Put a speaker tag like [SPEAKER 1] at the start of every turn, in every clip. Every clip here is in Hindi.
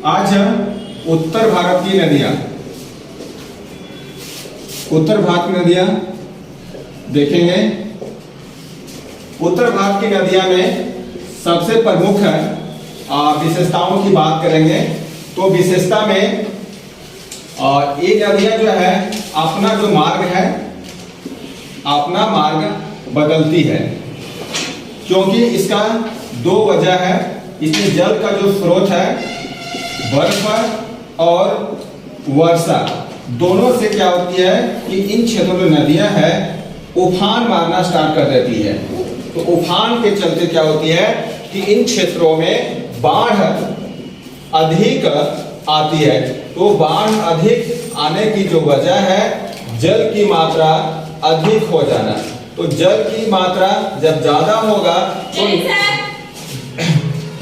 [SPEAKER 1] आज हम उत्तर भारत की नदियां देखेंगे। उत्तर भारत की नदियां में सबसे प्रमुख विशेषताओं की बात करेंगे तो विशेषता में ये नदियां जो है अपना जो मार्ग है अपना मार्ग बदलती है, क्योंकि इसका दो वजह है। इसमें जल का जो स्रोत है बर्फ और वर्षा दोनों से क्या होती है कि इन क्षेत्रों में नदियां हैं उफान मारना स्टार्ट कर देती है। तो उफान के चलते क्या होती है कि इन क्षेत्रों में बाढ़ अधिक आती है। तो बाढ़ अधिक आने की जो वजह है जल की मात्रा अधिक हो जाना। तो जल की मात्रा जब ज्यादा होगा तो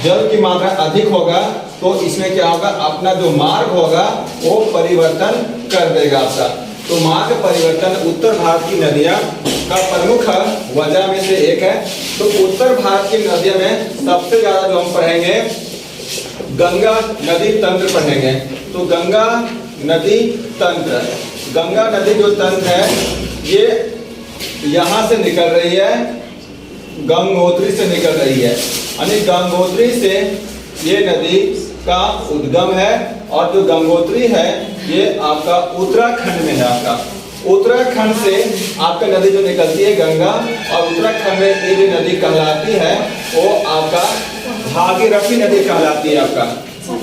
[SPEAKER 1] जल की मात्रा अधिक होगा तो इसमें क्या होगा, अपना जो मार्ग होगा वो परिवर्तन कर देगा आपका। तो मार्ग परिवर्तन उत्तर भारत की नदियां का प्रमुख वजह में से एक है। तो उत्तर भारत की नदियों में सबसे ज्यादा जो हम पढ़ेंगे गंगा नदी तंत्र पढ़ेंगे। तो गंगा नदी तंत्र, गंगा नदी जो तंत्र है ये यहाँ से निकल रही है, गंगोत्री से निकल रही है, यानी गंगोत्री से ये नदी का उद्गम है। और जो गंगोत्री है ये आपका उत्तराखंड में है। आपका उत्तराखंड से आपका नदी जो निकलती है गंगा, और उत्तराखंड में ये जो नदी कहलाती है वो आपका भागीरथी नदी कहलाती है। आपका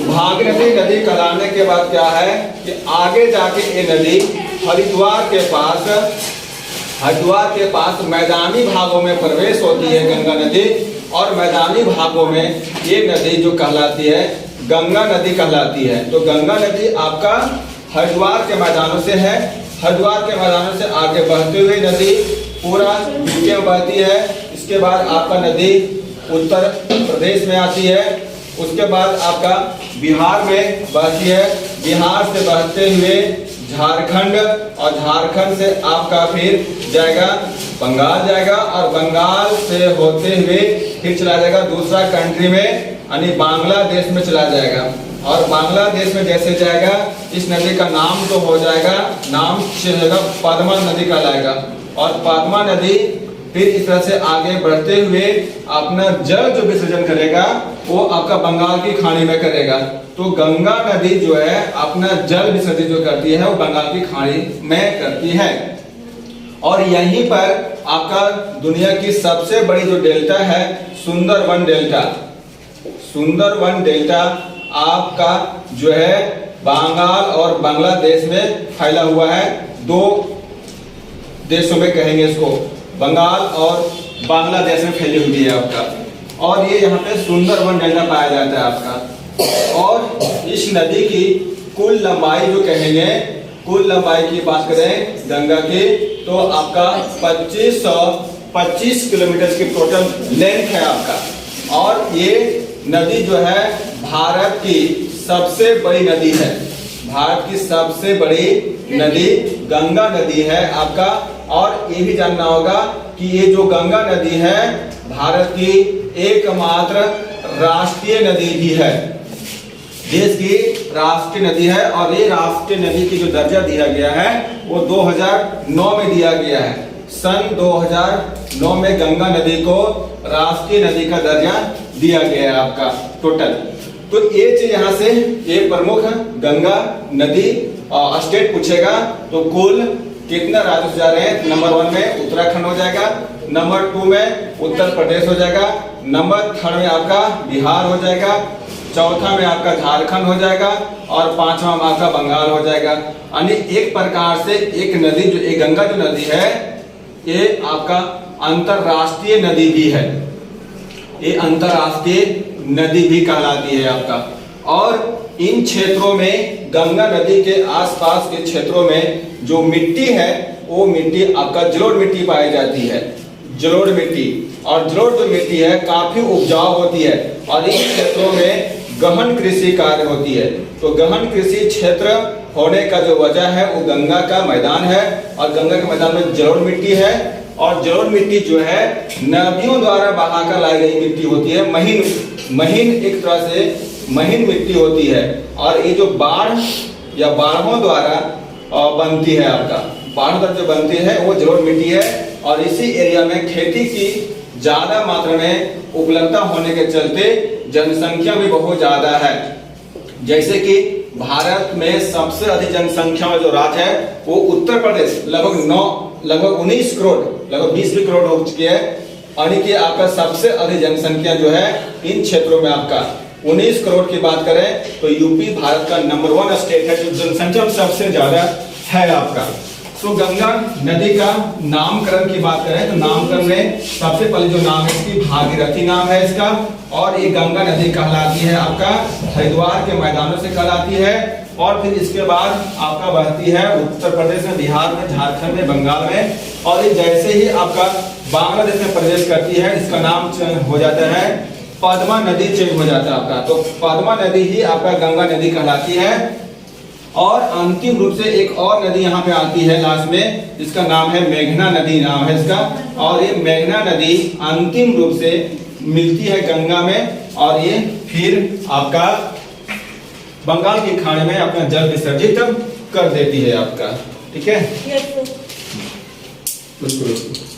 [SPEAKER 1] भागीरथी नदी कहलाने के बाद क्या है कि आगे जाके ये नदी हरिद्वार के पास मैदानी भागों में प्रवेश होती है गंगा नदी, और मैदानी भागों में ये नदी जो कहलाती है गंगा नदी कहलाती है। तो गंगा नदी आपका हरिद्वार के मैदानों से है, हरिद्वार के मैदानों से आगे बहती हुई नदी पूरा यूपी में बहती है। इसके बाद आपका नदी उत्तर प्रदेश में आती है, उसके बाद आपका बिहार में बहती है, बिहार से बहते हुए झारखंड, और झारखंड से आपका फिर जाएगा बंगाल जाएगा, और बंगाल से होते हुए फिर चला जाएगा दूसरा कंट्री में यानी बांग्लादेश में चला जाएगा। और बांग्लादेश में जैसे जाएगा इस नदी का नाम तो हो जाएगा, नाम चेंज होगा, पद्मा नदी कहलाएगा। और पद्मा नदी फिर इस तरह से आगे बढ़ते हुए अपना जल जो विसर्जन करेगा वो आपका बंगाल की खाड़ी में करेगा। तो गंगा नदी जो है अपना जल विसर्जन जो करती है वो बंगाल की खाड़ी में करती है। और यहीं पर आपका दुनिया की सबसे बड़ी जो डेल्टा है सुंदरवन डेल्टा, सुंदरवन डेल्टा आपका जो है बंगाल और बांग्लादेश में फैला हुआ है। दो देशों में कहेंगे इसको, बंगाल और बांग्लादेश में फैली हुई है आपका। और ये यहाँ पे सुंदरवन डेल्टा पाया जाता है आपका। और इस नदी की कुल लंबाई जो कहेंगे, कुल लंबाई की बात करें गंगा की तो आपका 2525 किलोमीटर की टोटल लेंथ है आपका। और ये नदी जो है भारत की सबसे बड़ी नदी है, भारत की सबसे बड़ी नदी गंगा नदी है आपका। और ये भी जानना होगा कि ये जो गंगा नदी है भारत की एकमात्र राष्ट्रीय नदी भी है, देश की राष्ट्रीय नदी है। और ये राष्ट्रीय नदी की जो दर्जा दिया गया है वो 2009 में दिया गया है। सन 2009 में गंगा नदी को राष्ट्रीय नदी का दर्जा दिया गया है आपका टोटल। तो ये चीज यहाँ से ये प्रमुख गंगा नदी स्टेट पूछेगा तो कुल कितना राज्य जा रहे हैं। नंबर 1 में उत्तराखंड हो जाएगा, नंबर 2 में उत्तर प्रदेश हो जाएगा, नंबर 3 में आपका बिहार हो जाएगा, चौथा में आपका झारखंड हो जाएगा, और 5वां में आपका बंगाल हो जाएगा। यानी एक प्रकार से एक नदी जो एक गंगा जो नदी है ये आपका अंतरराष्ट्रीय नदी भी है, ये अंतरराष्ट्रीय नदी भी कहलाती है आपका। और इन क्षेत्रों में गंगा नदी के आसपास के क्षेत्रों में जो मिट्टी है वो मिट्टी आपका जलोढ़ मिट्टी पाई जाती है, जलोढ़ मिट्टी। और जलोढ़ जो मिट्टी है काफी उपजाऊ होती है, और इन क्षेत्रों में गहन कृषि कार्य होती है। तो गहन कृषि क्षेत्र होने का जो वजह है वो गंगा का मैदान है, और गंगा के मैदान में जलोढ़ मिट्टी है। और जलोढ़ मिट्टी जो है नदियों द्वारा बहाकर लाई गई मिट्टी होती है, महीन एक तरह से महीन मिट्टी होती है और ये जो बाढ़ या बाढ़ों द्वारा बनती है आपका, बाढ़ द्वारा जो बनती है वो जलोढ़ मिट्टी है। और इसी एरिया में खेती की ज्यादा मात्रा में उपलब्धता होने के चलते जनसंख्या भी बहुत ज्यादा है। जैसे कि भारत में सबसे अधिक जनसंख्या वाला जो राज्य है वो उत्तर प्रदेश, लगभग 19 करोड़, लगभग 20 भी करोड़ हो चुकी है। यानी कि आपका सबसे अधिक जनसंख्या जो है इन क्षेत्रों में आपका 19 करोड़ की बात करें तो यूपी भारत का नंबर 1 स्टेट है जो जनसंख्या में सबसे ज्यादा है आपका। तो गंगा नदी का नामकरण की बात करें तो नामकरण में सबसे पहले जो नाम है इसकी भागीरथी नाम है इसका। और ये गंगा नदी कहलाती है आपका हरिद्वार के मैदानों से कहलाती है। और फिर इसके बाद आपका बहती है उत्तर प्रदेश में, बिहार में, झारखंड में, बंगाल में। और ये जैसे ही आपका बांग्लादेश में प्रवेश करती है इसका नाम हो जाता है पद्मा नदी, चेंज हो जाता है आपका। तो पद्मा नदी ही आपका गंगा नदी कहलाती है। और अंतिम रूप से एक और नदी यहाँ पे आती है लास्ट में, जिसका नाम है मेघना नदी नाम है इसका। और ये मेघना नदी अंतिम रूप से मिलती है गंगा में और ये फिर आपका बंगाल की खाड़ी में अपना जल विसर्जित कर देती है आपका। ठीक है,
[SPEAKER 2] Yes, sir.
[SPEAKER 1] उसको